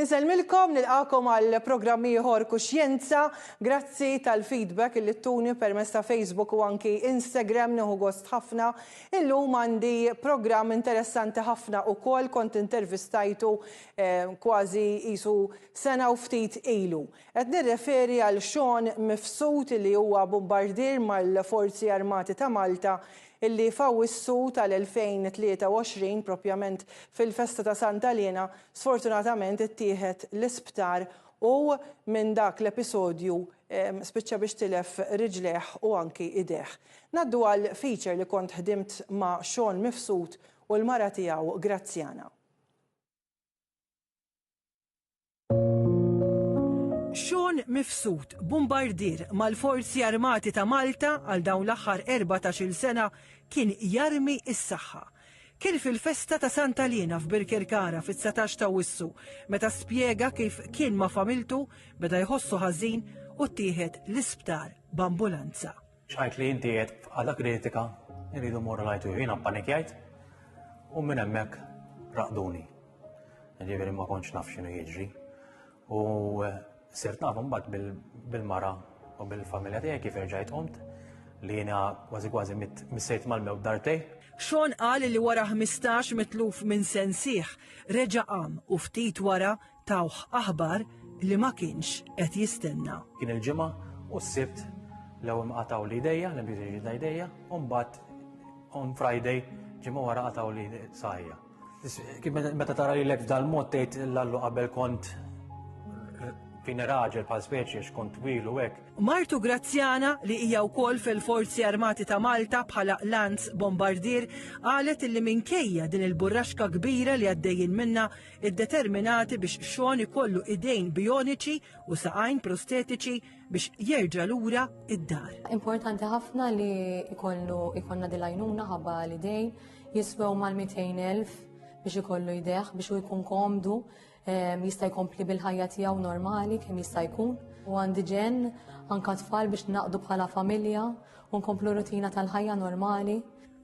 Inselmilkom nilqakom għal programmi ieħor Kuxjenza, grazzi tal-feedback li ttuni permezz ta' Facebook u anki Instagram nieħu gost ħafna. Illum għandi programm interessanti ħafna ukoll kont intervistajtu kważi qisu sena u ftit ilu. Qed nirreferi għal Sean Mifsud li huwa bombardier mal-Forzi Armati ta' Malta illi fawissu tal-2023 propjament fil-festa ta' Sant'Elena sfortunatament ittieħed l-isptar u minn dak l-episodju spiċċa biex tilef riġleħ u anki ideħ. Naddu għal feature li kont ħdimt ma' Sean Mifsud u l-mara tiegħu Grazzjana. Sean Mifsud, bombardier mal-Forzi Armati ta' Malta għal dawn l-aħħar 14-il sena kien jarmi is-saħħa. Kien fil-festa ta' Sant'Elena f'Birkirkara fit-19 ta' Wissu meta spjega kif kien ma' familtu beda jħossu ħażin u ttieħed l-isptar b'ambulanza. X'għid li inti qed għadha kritika iridu mmorru lajtu jiena ppanikjajt u minn hemmhekk raqduni. Ġifieri ma kontx naf x'inhu jiġri. U sirt naf mbagħad bil-mara u bil-familja tiegħi kif irġajt qomt li jiena kważi missejt mal-mewt dartej. Sean qal li wara 15 mitluf minn sensieħ reġa' qam u ftit wara tawh aħbar li ma kienx qed jistenna. Kien il-ġimgħa u s-sibt l-ewwel qataw li jdejja, l-impjiegi jdejja, u mbagħad on Friday ġimgħa wara qataw li sajja. Meta tara lilek f'dal mod tgħid l-allu qabel kont fin raġel bħal speċi x'kont twil u hekk. Martu Grazzjana li hija wkoll fil-Forzi Armati ta' Malta bħala Lance Bombardier qalet illi minkejja din il-burraxka kbira li għaddejjin minnha iddeterminati biex Sean ikollu idejn bioniċi u saqajn prostetiċi biex jerġa' lura id-dar. Importanti ħafna li ikollna dilajnuna ħabba l-idejn jiswew mal-200,000 biex ikollu ideħ biex u jkun komdu jista' jkompli bil-ħajja tiegħu normali kemm jista' jkun. U għandi ġen anke tfal biex naqdu bħala familja u nkomplu rutina tal-ħajja normali.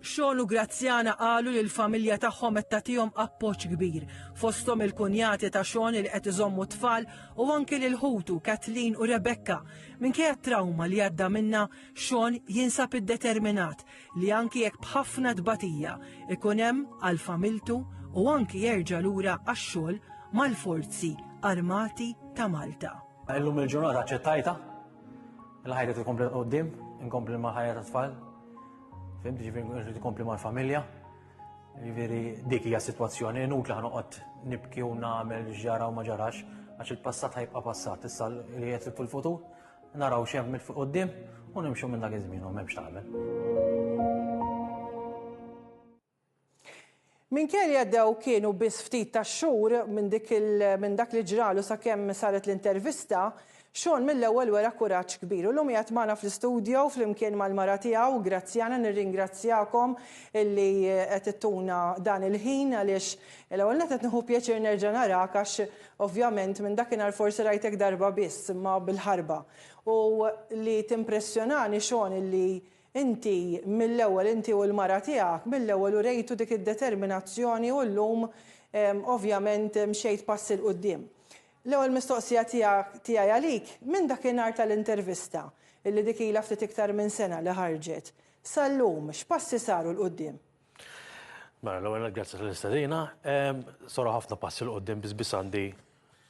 Sean u Grazzjana qalu li l-familja tagħhom qed tagħtihom appoġġ kbir fosthom il-kunjati ta' Sean li qed iżommu tfal u anke lil ħutu Kathleen u Rebecca. Minkejja trauma li għadda minnha Sean jinsab iddeterminat li anke jekk b'ħafna tbatija ikun hemm għal familtu u anke jerġa' lura għax-xogħol mal-Forzi Armati ta' Malta. Illum il-ġurnata aċċettajta, il-ħajja tkompli qudiem, inkompli ma' ħajja ta' tfal, fimt, ġifieri tkompli mal-familja. Ġifieri dik hija sitwazzjoni inutli ħanoqgħod nibki u nagħmel ġara u ma ġarax għax il-passat ħajbqa' passat. Issa li qed fil-futur naraw x'hemm qudiem u nimxu minn dak iż-żmien u m'hemmx tagħmel. Minkejja li għaddew kienu biss ftit ta' xhur minn dak li ġralu sakemm saret l-intervista, Sean mill-ewwel wera kuraġġ kbir. U llum qiegħed magħna fl-istudju flimkien mal-mara tiegħu Grazzjana nirringrazzjakom illi qed ittuna dan il-ħin għaliex l-ewwel qed nieħu pjaċir nerġa' narak għax ovvjament minn dakinhar forsi rajtek darba biss ma bil-ħarba. U li timpressjonani Sean illi inti mill-ewwel inti u l-mara tiegħek mill-ewwel u rejtu dik id-determinazzjoni u llum ovvjament mxejt passi l qudiem. L-ewwel mistoqsija tiegħi għalik minn dakinhar tal-intervista illi dik ilha ftit iktar minn sena li ħarġet. Sal-lum x'passi saru l qudiem? Mela l-ewwel grazzi tal-istedina, saru ħafna passi l qudiem biss għandi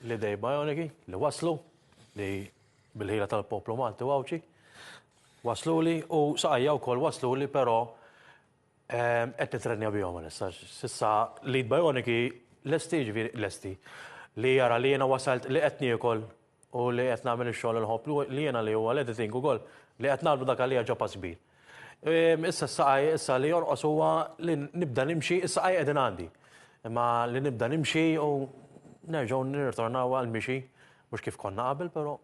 l-idej bioniki li waslu li bil-ħila tal-poplu Malti wawċi. Waslu li u saqajja wkoll waslu li però qed nitrenja bihom issa. Sissa lead bioniki lesti ġifieri lesti li jara li jiena wasalt li qed niekol u li qed nagħmel ix-xogħol il-ħobb li jiena li huwa l-editing ukoll li qed nagħmlu dak għalija ġa pass kbir. Issa s-saqaj issa li jorqos huwa li nibda nimxi is-saqaj qegħdin għandi. Imma li nibda nimxi u nerġgħu nirtornaw għall-mixi mhux kif konna qabel però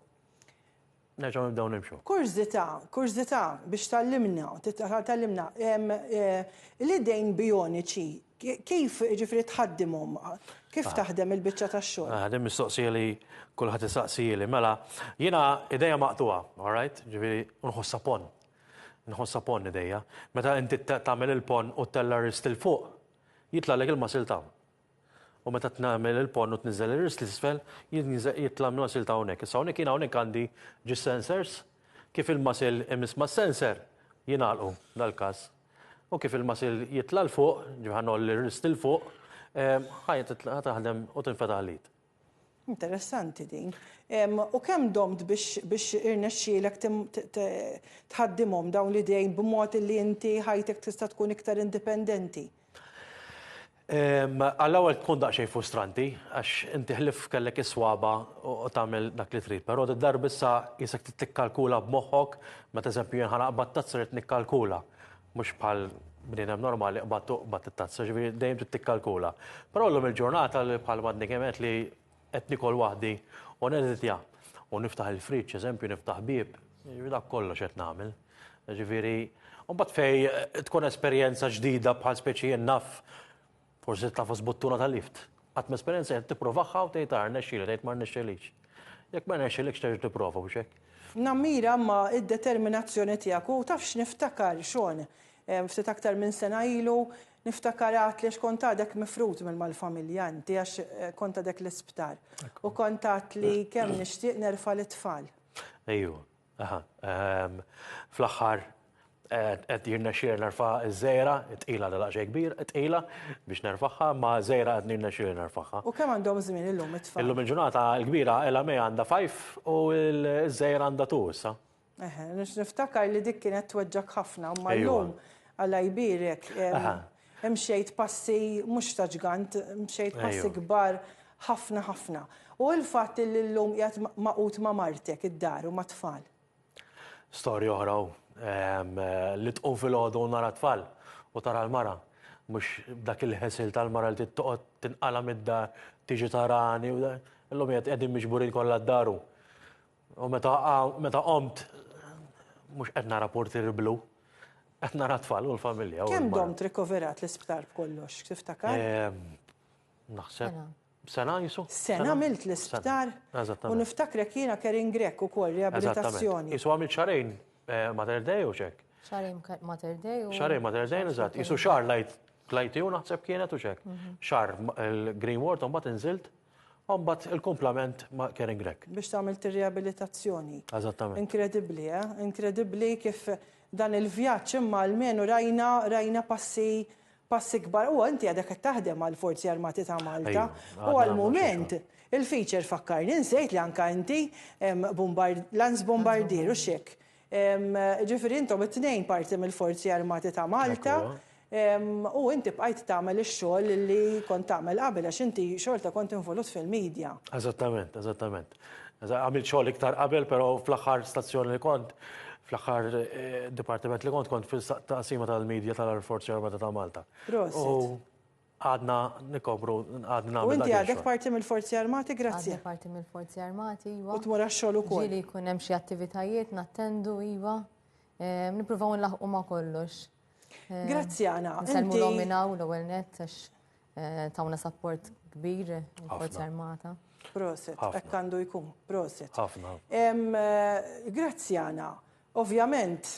nerġgħu nibdew nimxu. Kurzità biex tallimna l-idejn bioniċi kif ġifri tħaddimhom, kif taħdem il-biċċa tax-xogħol? Ħadem mistoqsija li kulħadd isaqsili mela jiena idejja maqtuha, all right? Ġifieri nħossa pon idejja. Meta inti tagħmel il-pon u tella rist il fuq, jitlaq il-masil ta'. u meta tnagħmel il-pon u tniżel ir-ris l-isfel, jitla l-muscle ta' hawnhekk. Issa hawnhekk jien hawnhekk għandi ġis sensors, kif il-muscle imis ma' sensor jingħalqu dal-każ. U kif il-muscle jitla l-fuq, ġibħan l-ris il-fuq, ħajja taħdem u tinfetaħ l-id. Interessanti din. U kemm domt biex irnexxielek tħaddimhom dawn l-idejn b'mod li inti ħajtek tista' tkun iktar indipendenti? Għall-ewwel tkun daqsxejn frustranti għax inti ħlif kellek iswaba u tagħmel dak li trid, però d-darba issa jisek tikkalkula b'moħħok, meta eżempju jien ħanaqbad tazza rid nikkalkula, mhux bħal bniedem normali qbad it-tazza, ġifieri dejjem trid tikkalkula. Però llum il-ġurnata bħal m'għandni kemm li qed nikol waħdi u neditja u niftaħ il-friġġ, eżempju niftaħ bieb, dak kollox qed nagħmel. Ġifieri, u mbagħad fejn tkun esperjenza ġdida bħal speċi naf forsi tafas buttuna tal-lift. Qatt esperjenza qed tipprovaħħa u tgħid nexxieli, tgħid ma rnexxielix. Jekk ma rnexxielix terġa' tipprova mhux hekk. Nammira ma id-determinazzjoni tiegħek u tafx niftakar xon. Ftit aktar minn sena ilu niftakarat li kont għadek mifrut mal-familjanti għax kont għadek l-isptar. U kont għat li kemm nixtieq nerfa l-tfal. Ejju, fl-aħħar qed jirnexxiel nerfa' iż-żejra, tqila daqsxejn kbir, tqila biex nerfaħħa, ma żejra qed nirnexxiel nerfaħħa. U kemm għandhom żmien illum it-tfal? Illum il-ġurnata l-kbira Elamej għandha 5 u l-żejra għandha 2 issa. Niftakar li dik kienet tweġġak ħafna, ma llum alla jbirek. Mxejt passi mhux ta' ġgant, mxejt passi kbar ħafna ħafna. U l-fatt li llum qiegħed maqut ma' martek id-dar u ma' tfal. Storja oħra li tqum fil-ħodu nara tfal u tara l-mara. Mhux dak il-ħesil tal-mara li toqgħod tinqala mid-dar, tiġi tarani u llum qegħdin miġburin kollha d-daru. U meta qomt mhux qed nara portier blu. Qed nara tfal u l-familja. Kemm domt rikoverat l-isptar b'kollox, tiftakar? Naħseb sena jisu. Sena għamilt l-isptar. U niftakrek jiena Kerin Grek ukoll riabilitazzjoni. Jisu għamilt xarejn Mater Dei u xek. Xarejn Mater Dei u. Xarejn Mater Dei, eżatt. Jisu xar lajti u naħseb kienet u xek. Xar il-Green Ward u mbagħad inżilt. U mbagħad il-komplement ma' Kerin Grek. Biex tagħmel ir-riabilitazzjoni. Eżattament. Inkredibbli, inkredibbli kif dan il-vjaġġ imma almenu rajna passi kbar. U inti għadek qed taħdem għall-Forzi Armati ta' Malta. U għall-mument il-feature fakkarni nsejt li anka inti Lance Bombardier u xek. Ġifieri intom it-tnejn parti mill-Forzi Armati ta' Malta. U inti bqajt tagħmel ix-xogħol li kont tagħmel qabel għax inti xorta kont involut fil-medja. Eżattament, eżattament. Għamilt xogħol iktar qabel, però fl-aħħar stazzjoni li kont, fl-aħħar dipartiment li kont fil-taqsima tal-medja tal-Forzi Armati ta' Malta. U għadna nikopru, għadna. U inti għadek parti mill-Forzi Armati, grazzi. Għadek parti mill-Forzi Armati, iva. U tmur għax-xogħol ukoll. Ġieli jkun hemm xi attivitajiet nattendu, iva. Nippruvaw nlaħqu ma' kollox. Grazzi Anna. Nselmu nominaw l-ewwel nett għax tawna support kbir il-Forzi Armata. Proset, hekk għandu jkun, proset. Ħafna. Grazzi Anna. Ovvjament,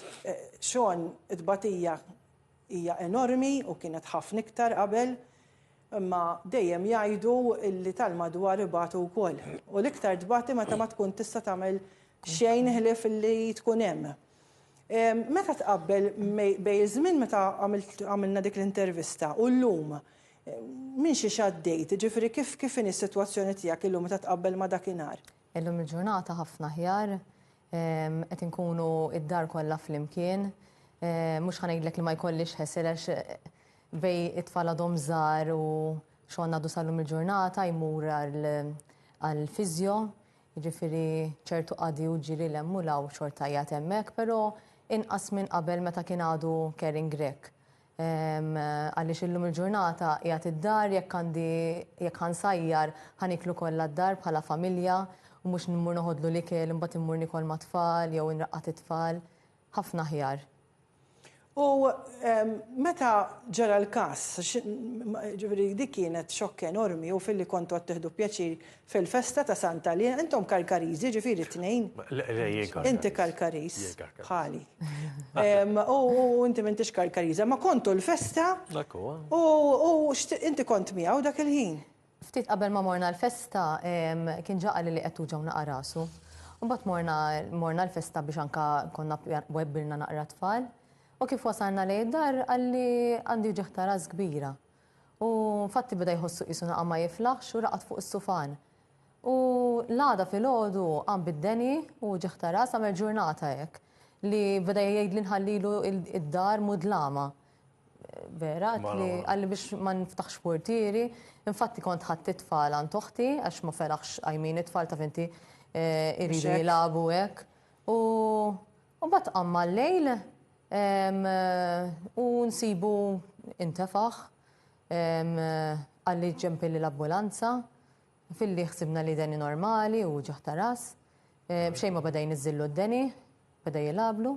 xon it-batija hija enormi u kienet ħafna iktar qabel, imma dejjem jgħidu li tal-madwar ibatu wkoll. U l-iktar tbati meta ma tkun tista' tagħmel xejn ħlief li tkun hemm. Meta tqabbel bej iż-żmien meta għamilna dik l-intervista u llum min xi xaddejt, ġifieri kif in is-sitwazzjoni tiegħek illum meta tqabbel ma' dakinhar? Illum il-ġurnata ħafna ħjar. Qed inkunu id-dar kollha flimkien. Mhux ħanejdlek li ma jkollix ħesel għax bej it-tfal għadhom żgħar u xogħol ngħaddu sal-lum il-ġurnata jmur għall-fiżjo, jiġifieri ċertu qadi u ġieli l-emmulaw xorta jgħat hemmhekk, però inqas minn qabel meta kien għadu Kerin Grek. Għaliex illum il-ġurnata qiegħed id-dar jekk ħansajjar ħaniklu kollha d-dar bħala familja u mhux nimmur noħodlu l-ikel imbagħad immur nikol ma' tfal jew inraqqat it-tfal. Ħafna ħjar. U meta ġara l-każ, ġifieri dik kienet xokk enormi u fil-li kontu qed tieħdu pjaċir fil-festa ta' Santa Lina, intom Karkariżi ġifieri t-tnejn. Inti Karkariż bħali. U inti m'intix Karkariża, ma kontu l-festa u inti kont miegħu dak il-ħin. Ftit qabel ma morna l-festa kien ġaqal li qed tuġaw naqa' rasu. Mbagħad morna l-festa biex anka konna webbilna naqra tfal. U kif wasalna lejn dar għalli għandi ġeħta ras kbira. U infatti beda jħossu qisu naqa' ma jiflaħx u raqat fuq is-sufan. U l-għada fil-ħodu għam bid-deni u ġeħta ras għamel ġurnata hekk li beda jgħidli nħallilu id-dar mudlama. Vera, għalli biex ma niftaħx portieri. Infatti kont ħadd it-tfal għand toħti għax ma felaħx għajmin it-tfal taf inti iridu jilabu hekk. U bat qamma l-lejl u nsibu intefaħ għalli ġempilli l-ambulanza fil-li ħsibna li deni normali u ġaħta ras. Bxej ma bada jniżillu d-deni, bada jilablu.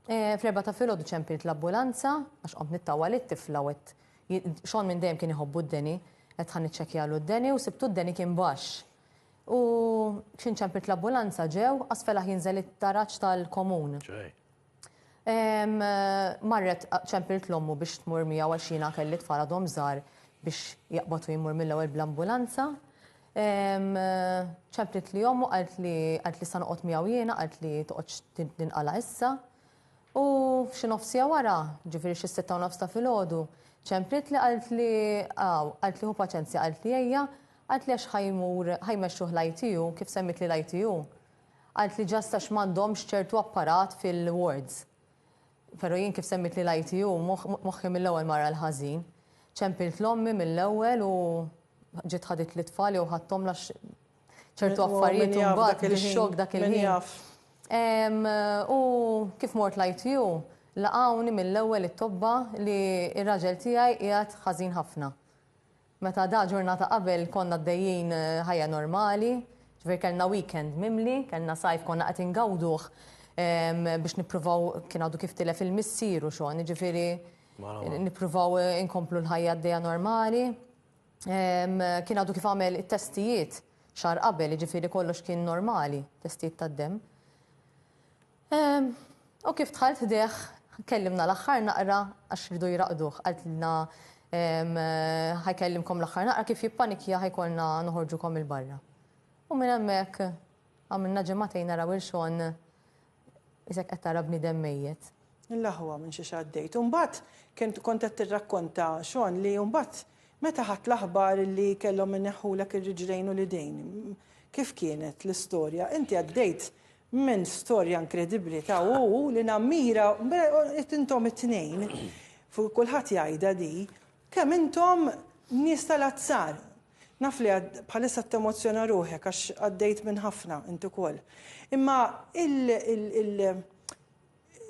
Fl-4 ta' filgħodu ċempilt l-ambulanza, għax qomt nittawa li t-tifla għet. Xon minn dejjem kien iħobbu d-deni, għet ħan iċċekjalu d-deni u sibtu d-deni kien baxx. U xin ċempilt l-ambulanza ġew, għasfelaħ jinżel it-taraċ tal-komun. Marret ċempilt l-ommu biex tmur 120 kelli tfal għadhom żgħar biex jaqbatu jmur mill-ewwel bl-ambulanza. ċemplit li ommu għalt li sanoqot miegħu jiena, għalt li toqgħodx tinqala issa. U f'xi nofsija wara, ġifieri xi 6:30 ta' filgħodu, ċemplit li għalt li hu paċenzja, għalt li ejja, għalt li għax ħajmexxuh l-ITU, kif semmit li l-ITU, għalt li ġasta m'għandhomx ċertu apparat fil-wards. Però jien kif semmit li l-ITU, moħħi mill-ewwel mara l-ħażin. ċempilt l-ommi mill-ewwel u ġiet ħadit l-tfal jew ħadthom ċertu affarijiet u mbagħad bix-xokk dak il-ħin. U kif mort l-ITU, laqgħuni mill-ewwel it-tobba li r-raġel tiegħi qiegħed ħażin ħafna. Meta da ġurnata qabel konna għaddejjin ħajja normali, ġifier kellna weekend mimli, kellna sajf konna qed ingawduh biex nippruvaw kien għadu kif tilef il-missier u xogħol, ġifieri nippruvaw inkomplu l-ħajja għaddejja normali. Kien għadu kif għamel it-testijiet xahar qabel, ġifieri kollox kien normali, testijiet tad-demm. U kif tħalt deħ, kellimna l-axħar naqra għax ridu jiraqduħ, għaltlina ħajkellimkom l-axħar naqra kif jippanikja ħajkolna noħorġukom il-barra. U minn hemmhekk għamilna ġematejn naraw il-xon isek qed tara bniedem mejjed. Il-laħwa minn xi xaddejt. Mbagħad kont qed tirrakkonta xon li mbagħad meta ħadd l-aħbar li kellhom inneħħulek ir-riġlejn u l-idejn. Kif kienet l-istorja? Inti għaddejt minn storja inkredibbli ta' li nammira, intom it-tnejn, fuq kulħadd jgħidha di, kemm intom nies tal-azzar. Naf li bħalissa t-emozzjona ruħek għax għaddejt minn ħafna inti ukoll. Imma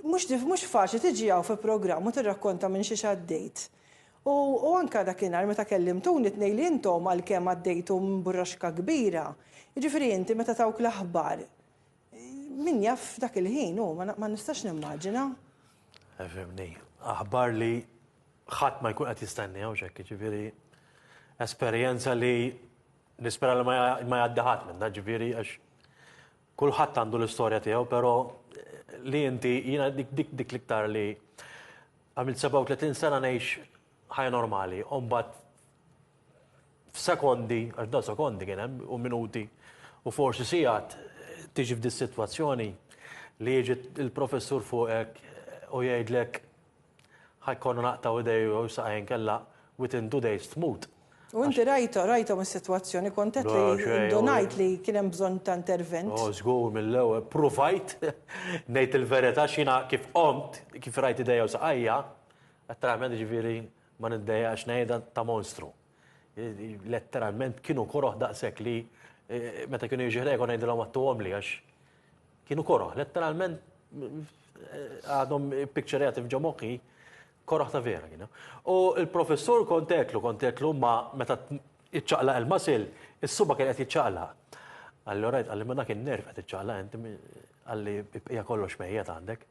mhux faċli tiġi hawn fi programm u tirrakkonta minn xi għaddejt. U anke dakinhar meta kellimtuni tnejn li intom għalkemm għaddejtu burraxka kbira. Jiġifieri inti meta tawk l-aħbar. Min jaff dak il-ħin, ma nistax nimmaġina. Fimni, aħbar li ħadd ma jkun qed jistenni hawn xekk, ġifieri esperjenza li nispera li ma jgħaddi ħadd minnha, ġifieri għax kulħadd għandu l-istorja tiegħu, però li inti jiena dik l-iktar li għamilt 37 sena ngħix ħajja normali, u mbagħad f'sekondi, għax da sekondi kien hemm u minuti u forsi sigħat tiġi f'dis sitwazzjoni li jiġi il-professur fuqek u jgħidlek ħajkonna naqtaw idej u saqajn kella within 2 days tmut. U inti rajtom is-sitwazzjoni kontet li indunajt li kien hemm bżonn ta' intervent. Żgur mill-ewwel provajt ngħid il-verità x'jiena kif qomt, kif rajt idejja u saqajja, letteralment ġifieri ma niddejjax ngħidha ta' monstru. Letteralment kienu koroħ daqshekk li meta kienu jiġi ħrejk u ngħidilhom għattuhom li għax kienu koroħ, letteralment għadhom pictureati f'ġo moħħi koroħ ta' vera kienu. U il-professur kontetlu ma meta iċċaqlaq il-masil, is-suba kien qed jiċċaqlaq. Allura għalli ma dak in-nerv qed iċċaqlaq inti għalli hija kollox mejjed għandek.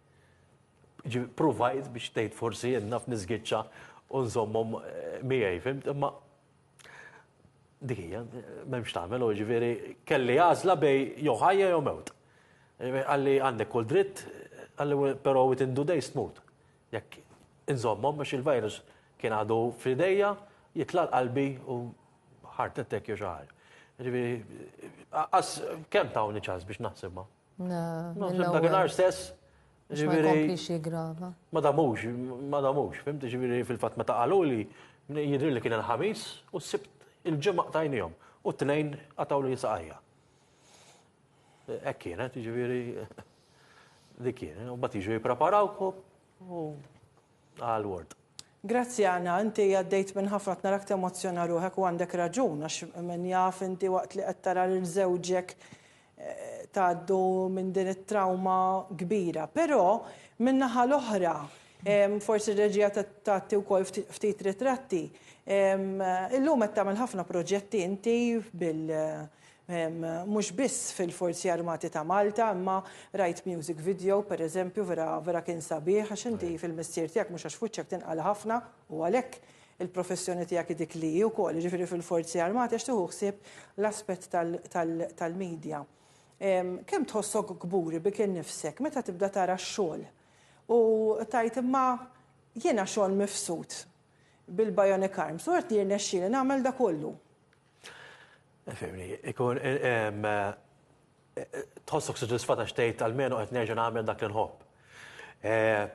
Provajt biex tgħid forsi naf niżgiċċa u nżommhom miegħi, fimt, imma dik hija m'hemmx tagħmel u ġifieri kelli għażla bej jew ħajja jew mewt. Għalli għandek kull dritt, għalli però within 2 days tmut. Jekk inżommhom biex il-virus kien għadu f'idejja, jitla l-qalbi u heart attack jew xi ħaġa. Ġifieri, kemm tawni ċans biex naħsibha? Naħseb dakinhar stess. Ma jkompli xi grava. Ma damux, fimti ġifieri fil-fatt meta qalu li jidher li kien il-ħamis u s-sibt il-ġimgħa tajnihom u t-tnejn għataw li saqajja. Hekk kienet, ġifieri dik kien, u mbagħad jiġu jippreparawkom u għal-word. Grazzi Anna, inti għaddejt minn ħafna narak temozzjona ruħek u għandek raġun, għax minn jaf inti waqt li qed tara lil żewġek tgħaddu minn din it-trauma kbira. Però minn naħa l-oħra, forsi r-reġija tagħti wkoll ftit ritratti. Illum qed tagħmel ħafna proġetti inti mhux biss fil-Forzi Armati ta' Malta, imma rajt music video, pereżempju, vera kien sabiħ, għax inti fil-missier tiegħek mhux għax fuċċek tinqal ħafna u għalhekk il-professjoni tiegħek dik li wkoll, ġifieri fil-Forzi Armati għax tieħu ħsieb l-aspett tal-medja. Kemm tħossok kburi bik innifsek meta tibda tara x-xogħol u tajt imma jiena xogħol mifsud bil-Bionic Arms u qed jirnexxieli nagħmel da kollu. Fimni, ikun tħossok soddisfata xtejt għal-menu qed nerġa' nagħmel dak li nħobb.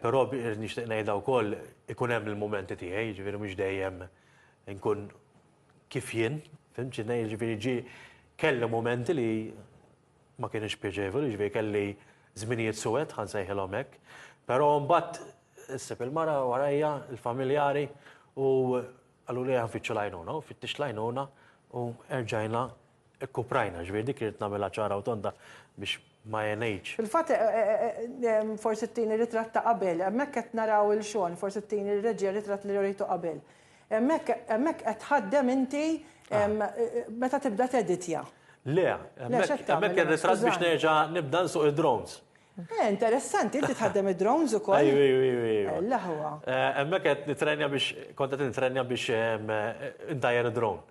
Però nixtieq ngħidha wkoll ikun hemm il-mumenti tiegħi, ġifieri mhux dejjem nkun kif jien, fimt xi ngħid ġifieri kelli mumenti li ma kienx pjaċevoli, ġifieri kelli żminijiet suwed ħansejħilhom hekk, però mbagħad issib il-mara warajja, il-familjari u qalu li ħanfittxu l-għajnuna u fittix l-għajnuna u erġajna kuprajna, ġifieri dik irid nagħmilha ċara u tonda biex ma jenejx. Fil-fatt forsi t-tieni ritratt ta' qabel, hemmhekk qed naraw il-xogħol, forsi t-tieni reġija ritratt li rejtu qabel. Hemmhekk qed ħaddem inti meta tibda teditja. Le, hemmhekk kien ritratt biex nerġa' nibda nsuq id-drones. Interessanti, inti tħaddem id-drones ukoll. Ejwa. L-aħwa. Hemmhekk qed nitrenja biex kont qed nitrenja biex intajjar id-drone.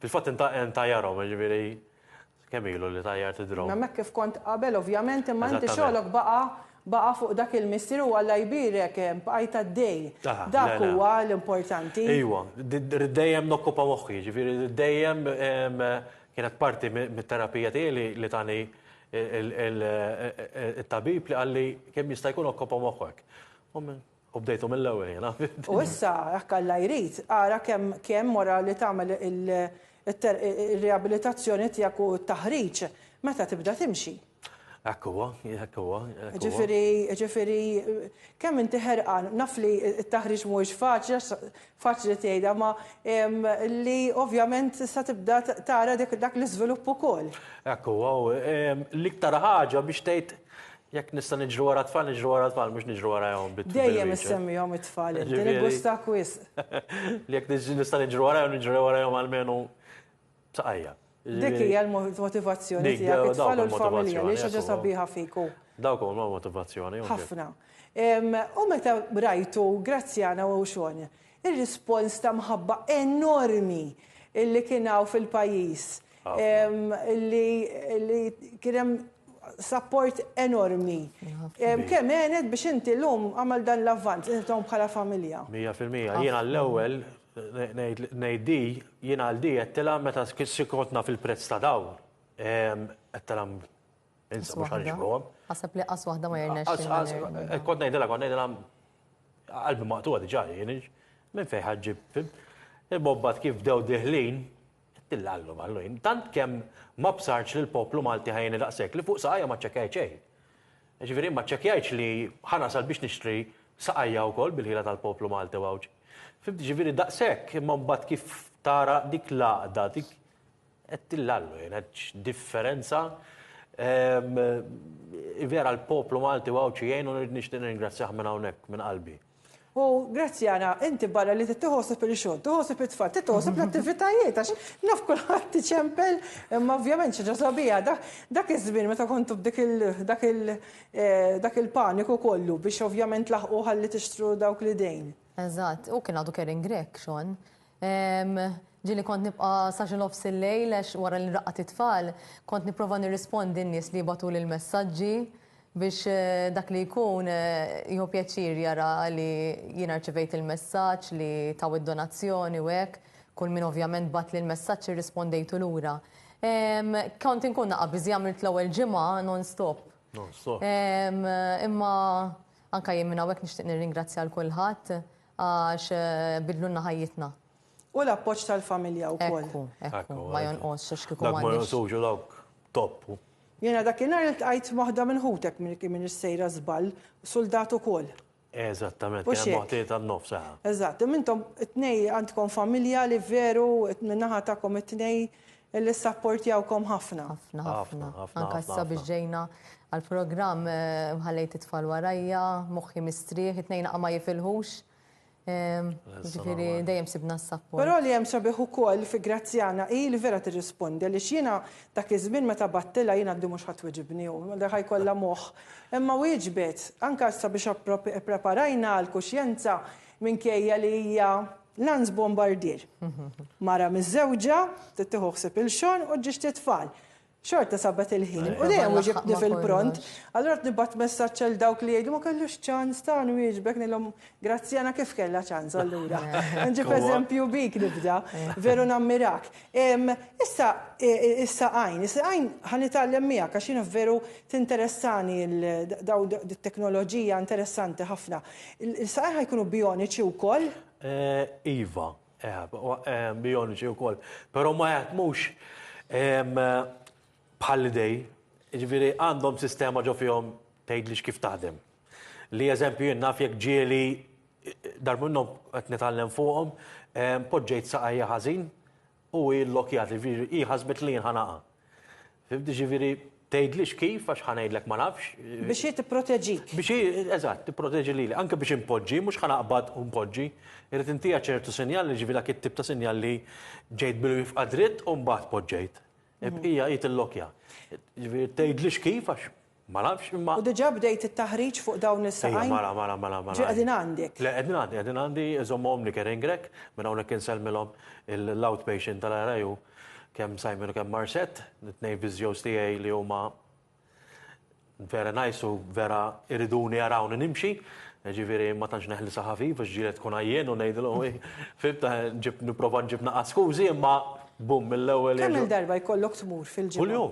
Fil-fatt intajjarhom, ġifieri kemm ilu li tajjart id-drone. Hemmhekk kif kont qabel ovvjament imma inti xogħolok baqa' fuq dak il-missier u Alla jbirek bqajt għaddej. Dak huwa l-importanti. Ejwa, dejjem nokkupa moħħi, ġifieri dejjem kienet parti mit-terapija tiegħi li tani il-tabib li qalli kemm jista' jkun okkupa moħħek. U bdejtu mill-ewwel jiena. U issa jekk Alla jrid, ara kemm wara li tagħmel il-riabilitazzjoni tiegħek u t-taħriġ meta tibda timxi. Hekk huwa. Ġifieri kemm inti ħerqan, naf li t-taħriġ mhuwiex faċli tgħidha, ma li ovvjament sa tibda tara dak l-iżvilupp ukoll. Hekk huwa, l-iktar ħaġa biex tgħid jekk nista' niġru wara tfal, mhux niġru warahom bit-tfal. Dejjem issemmihom it-tfal, inti nibustak wisq. Jekk nista' niġru warahom għalmenu saqajja. Dik hija l-motivazzjoni tiegħek it-tfal u l-familja li xi sabiħa fiku. Dawk huma motivazzjoni. Ħafna. U meta rajtu, grazzi Anna u xogħol, ir-rispons ta' mħabba enormi illi kien hawn fil-pajjiż, illi kien hemm support enormi. Kemm għenet biex inti l-lum għamal dan l-avvant, intom bħala familja? 100%. Jiena l-ewwel ngħiddi jiena għal-di għettela meta sikotna fil-prezz ta' dawn. Għettela insa mhux ħanixbruhom. Ħaseb li qas waħda ma jirnexx. Kont ngħidilha qalbi maqtuha diġà jien minn fejn ħaġġib. Il-bobbat kif bdew diħlin tillallu tant kemm ma bsarx li l-poplu Malti ħajni daqshekk li fuq saqajja ma ċċekkjajt xejn. Ġifieri ma ċċekkjajtx li ħanasal biex nixtri saqajja wkoll bil-ħila tal-poplu Malti wawġ. Fimti ġifieri daqshekk imma mbagħad kif tara dik l-għaqda dik qed tillallu qed differenza vera l-poplu Malti wawġ jgħin u nixtieq ningrazzjah minn hawnhekk minn qalbi. U grazzi Anna, inti barra li titħossib il-xogħol, tħossib it-tfal, titħossib l-attivitajiet għax naf kulħadd tiċempel, imma ovvjament xi ġasabija dak iż-żmien meta kontu dak il-paniku kollu biex ovvjament laħqu ħalli tixtru dawk l-idejn. Eżatt, u kien għadu caring grek, xon. Ġili kont nibqa saġil ofs il-lejl, għax wara li raqqat it-tfal, kont niprofa nirrispondi n-nies li batu l-messagġi biex dak li jkun jħu pjaċir jara li jina rċevejt il-messaġġ li taw id-donazzjoni u hekk. kull min ovvjament bat li l-messaġġ irrispondejtu lura. Kont inkun naqabiż għamilt l-ewwel ġimgħa non-stop. Non-stop. Imma anke jien minn hawnhekk nixtieq nirringrazzja l kulħadd għax bidlulna ħajjitna. U l-appoġġ tal-familja wkoll. Ekku, ma jonqos x'kieku Dak ma m'għandix. jonqosux dawk top. Jiena dakinhar iltqajt waħda minn ħutek minn is-sejra żball, soldat ukoll. Eżattament, Mhux hemm hekk. waħdiet tan-nofs saħa. Eżatt, intom it-tnej għandkom familja li veru min-naħa tagħkom it-tnej li sapportjawkom ħafna. Ħafna. ħafna, Anka issa biex ġejna għal-programm ħallejt it-tfal warajja, moħħi mistrieħ, it-tnejn ma jifilħux. Ġifieri dejjem sibna s-sapport. Però li hemm sabiħ ukoll fi Grazzjana li vera tirrispondi li jiena dak iż-żmien meta battila jiena għaddi mhux ħadd weġibni u ħajkollha moħħ. Imma wieġbet anke sabiex preparajna l-kuxjenza minkejja li hija lanz bombardier. Mara miż-żewġa tittieħu ħsieb il-xogħol u ġiex titfal. Xorta sabbat il-ħin. U dejjem uġibni fil-pront. Allora nibat messaġġ għal dawk li jgħidu ma kellux ċans ta' wieġbek nilhom Grazzjana kif kellha ċans allura. Nġib eżempju bik nibda, veru nammirak. Issa għajn ħanitgħallem miegħek għax jiena veru tinteressani daw it-teknoloġija interessanti ħafna. Issa għajn ħajkunu bioniċi wkoll? Iva, bioniċi wkoll. Però ma jaħdmux bħal-idej, ġifiri għandhom sistema ġo fihom tgħidlix kif taħdem. Li eżempju jien naf jekk ġieli darbunnhom qed nitgħallem fuqhom, poġġejt saqajja ħażin u l-lokjat, ġifieri ħasbet li jien ħanaqa. Fibdi ġifieri tgħidlix kif għax ħanejdlek ma nafx. Biex hi tipproteġik. Biex eżatt, tipproteġi lili, anke biex impoġġi, mhux ħanaqbad u mpoġġi, irid intija ċertu sinjal li ġifieri dak it-tip ta' sinjal li ġejt bil-wifqa dritt u mbagħad poġġejt. Ibqija jgħid il-lokja. Tgħidlix kif għax ma nafx imma. U diġà bdejt it-taħriġ fuq dawn is-saqajn. Mala. Ġi qegħdin għandek. Le qegħdin għandi iżommhom li keringrek minn hawnhekk insellmilhom l-outpatient tal-araju kemm Simon u kemm Marset, it-tnej viżjows tiegħi li huma vera nice u vera iriduni jarawni nimxi. Ġifieri ma tantx neħli saħafi biex ġiret tkun għajjen u ngħidilhom fibta nipprova nġib naqas skużi imma bum mill-ewwel. Kemm il-darba jkollok tmur fil-ġimgħa? Kuljum.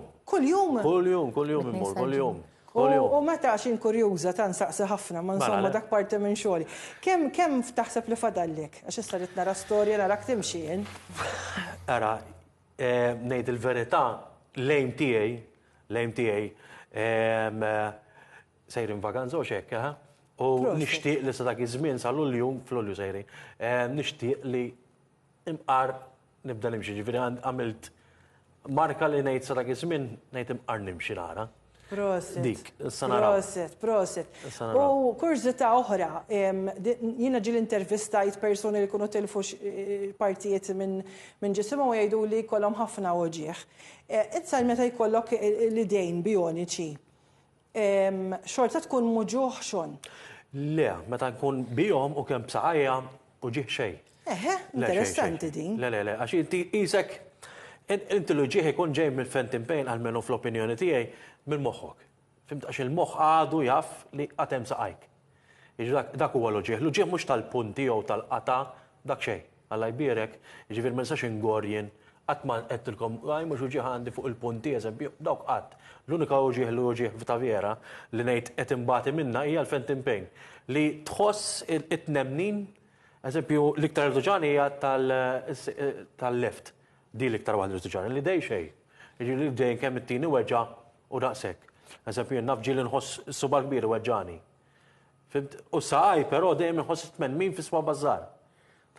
Kuljum immur, kuljum. U meta xin kurjuża ta' nsaqsi ħafna, ma insomma dak parti minn xogħli. Kemm taħseb li fadallek? Għax issa rid nara storja narak timxi jien. Ara, ngħid il-verità, l-aim tiegħi sejrin vaganza u xekk, u nixtieq li sa dak iż-żmien sa Lulju, fl-Lulju sejrin, nixtieq li imqar nibda nimxi, ġifieri għamilt marka li ngħid sa dak iż-żmien ngħid imqar nimxi nara. Proset. Dik, s-sanara. Proset. U kurzita oħra, jiena ġil intervistajt personi li kunu tilfu partijiet minn ġisimhom u jgħidu li kollhom ħafna oġieħ. Issa meta jkollok l-idejn bioniċi, xorta tkun muġuħ xon? Le, meta nkun bihom u kemm b'saqajja u ġieħ xejn. Interessanti din. Le, għax inti isek, inti l ġieħ ikun ġej mill-fentin pain għalmenu fl-opinjoni tiegħi mill-moħħok. Fimt għax il-moħħ għadu jaf li qatem saqajk. Dak huwa l-ġieħ. L-ġieħ mhux tal-punti jew tal-qata dak xejn. Alla jbierek, jiġifier ma nistax ingorjen qatt ma qedtilkom mhux uġieħ għandi fuq il-punti eżempju, dawk qatt. L-unika uġieħ ta' vera li ngħid qed imbagħti minnha hija l-fentin pain li tħoss it-tnemnin. Eżempju, l-iktar irtuġani hija tal-left. Di l-iktar waħda irtuġani li dej xejn. Jiġifieri dejjem kemm it-tieni weġġa' u daqshekk. Eżempju, naf ġieli nħoss suba kbir weġġani. U saqaj, però dejjem inħoss it-tmenmin fi swa bażżar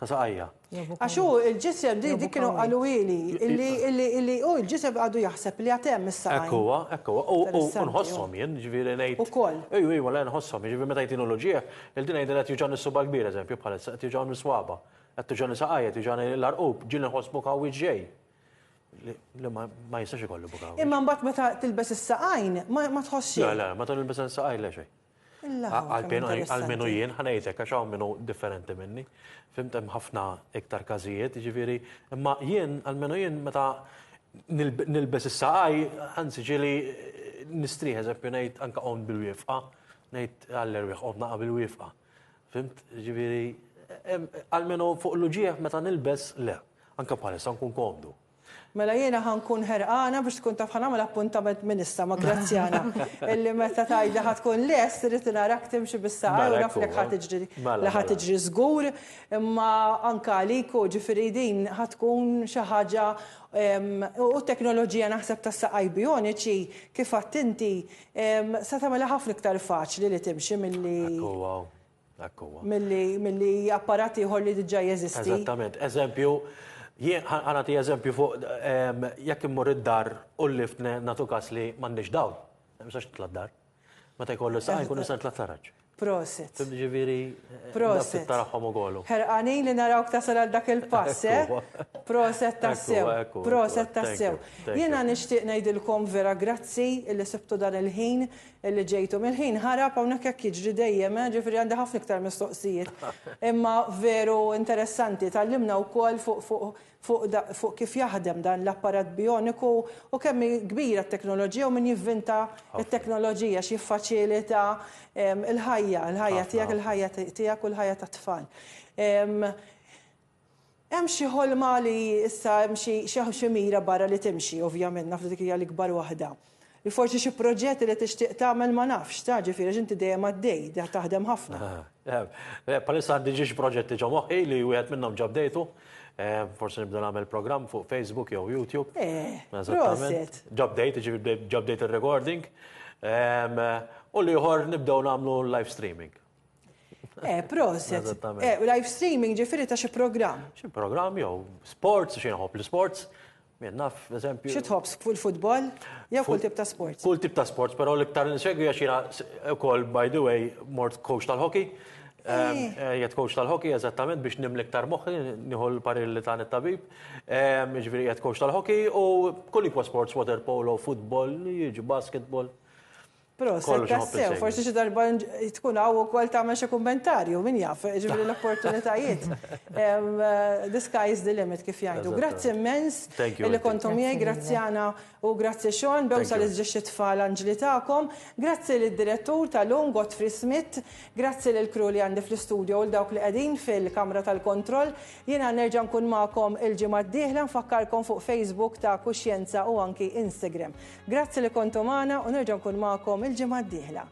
ta' saqajja. Għaxu il-ġisem dik kienu qalu illi il-ġisem għadu jaħseb li għatem is-saqajn. Ekkuwa. U nħossom jien, ġifieri ngħid. Ukoll. Ejwa, le nħossom, ġifieri meta jtinu l-ġieħ, il-din ngħid qed juġani s-suba kbir eżempju bħalissa qed juġani s-swaba. Qed tuġani saqajja, tuġani l-arqub, ġieli nħoss bukawi ġej. Li ma jistax ikollu bukawi. Imma mbagħad meta tilbes is-saqajn ma tħossx. Le, meta nilbes is-saqajn le xejn. Għal-menu jien ħanejtek għax hawn minnu differenti minni. Fimt hemm ħafna iktar każijiet, ġifieri, imma jien għal-menu jien meta nilbes is-saqaj, anzi ġieli nistrieħ eżempju ngħid anke hawn bil-wieqfa, ngħid għall-erwieħ qod naqa' bil-wieqfa. Fimt, ġifieri, għal-menu fuq l-uġieħ meta nilbes le. anke bħalissa nkun komdu. Mela jiena ħankun ħerqana biex tkun taf ħanamel appuntament minn issa ma' Grazzjana. Illi meta tgħidli ħatkun lest irid narak timxi bis-saqa u naf lek ħadd tiġri żgur, imma anke għaliku ġifieri din ħatkun xi ħaġa u t-teknoloġija naħseb tas-saqaj bioniċi kif għadt inti se tagħmilha ħafna iktar faċli li timxi milli apparati ieħor li diġà jeżisti. Eżattament. Eżempju, għanati eżempju fuq jekk immur id-dar u l-lift nagħtu każ li m'għandix dawl. Mhux tla d-dar. Meta jkollu saqaj nkun nista' nitla' taraġġ. Proset. Ġifieri Proset. taraħħom ukoll. Ħerqanin li narawk tasal għal dak il-pass, Proset tassew. Proset tassew. Jiena nixtieq ngħidilkom vera grazzi illi sibtu dan il-ħin illi ġejtu mill-ħin ħarab hawnhekk hekk jiġri dejjem, ġifieri għandi ħafna iktar mistoqsijiet. Imma veru interessanti tallimna wkoll fuq kif jaħdem dan l-apparat bioniku u kemm kbira t-teknoloġija u min jivvinta t-teknoloġija x'jiffaċilita il-ħajja tiegħek, il-ħajja tiegħek u l-ħajja tat-tfal. Hemm xi ħolma li issa hemm xi mira barra li timxi, ovvjament naf dik hija l-ikbar waħda. Li forsi xi proġetti li tixtieq tagħmel ma nafx, ġifieri inti dejjem għaddej, taħdem ħafna. Palissa għandi xi proġetti ġo moħħi li wieħed minnhom ġabdejtu. Forsi nibda nagħmel programm fuq Facebook jew YouTube. Proset. Ġabdejt il-recording. U li ieħor nibdew nagħmlu live streaming. Proset. Live streaming ġifieri ta' xi programm. Xi programm jew sports, xi nħobb l-sports. Jien naf, eżempju. Xi tħobb fil-futbol jew kull tip ta' sports? Kull tip ta' sports, però l-iktar insegwi għax jiena wkoll by the way mort coach tal-hockey. Jgħet coach tal-hockey eżattament biex nimli iktar moħħi, nieħu l-paril li tan it-tabib. Ġifieri jgħet coach tal-hockey u kull ikwa sports, water polo, football, jiġi basketball. Proset, tassew, forsi xi darba tkun hawn ukoll tagħmel xi kummentarju, min jaf, ġifieri l-opportunitajiet. The sky is the limit kif jgħidu. Grazzi immens illi kontom miegħi, Grazzjana u grazzi Sean, bewsa li ġġi tfal anġli tagħkom. Grazzi lid-direttur tal-lum Godfrey Smith, grazzi lill crew li għandi fl-istudio u dawk li qegħdin fil-kamra tal-kontroll. Jiena nerġa' nkun magħkom il-ġimgħa d-dieħla nfakkarkom fuq Facebook ta' Kuxjenza u anki Instagram. Grazzi li kontom magħna u nerġa' nkun magħkom il-ġimgħa d-dieħla.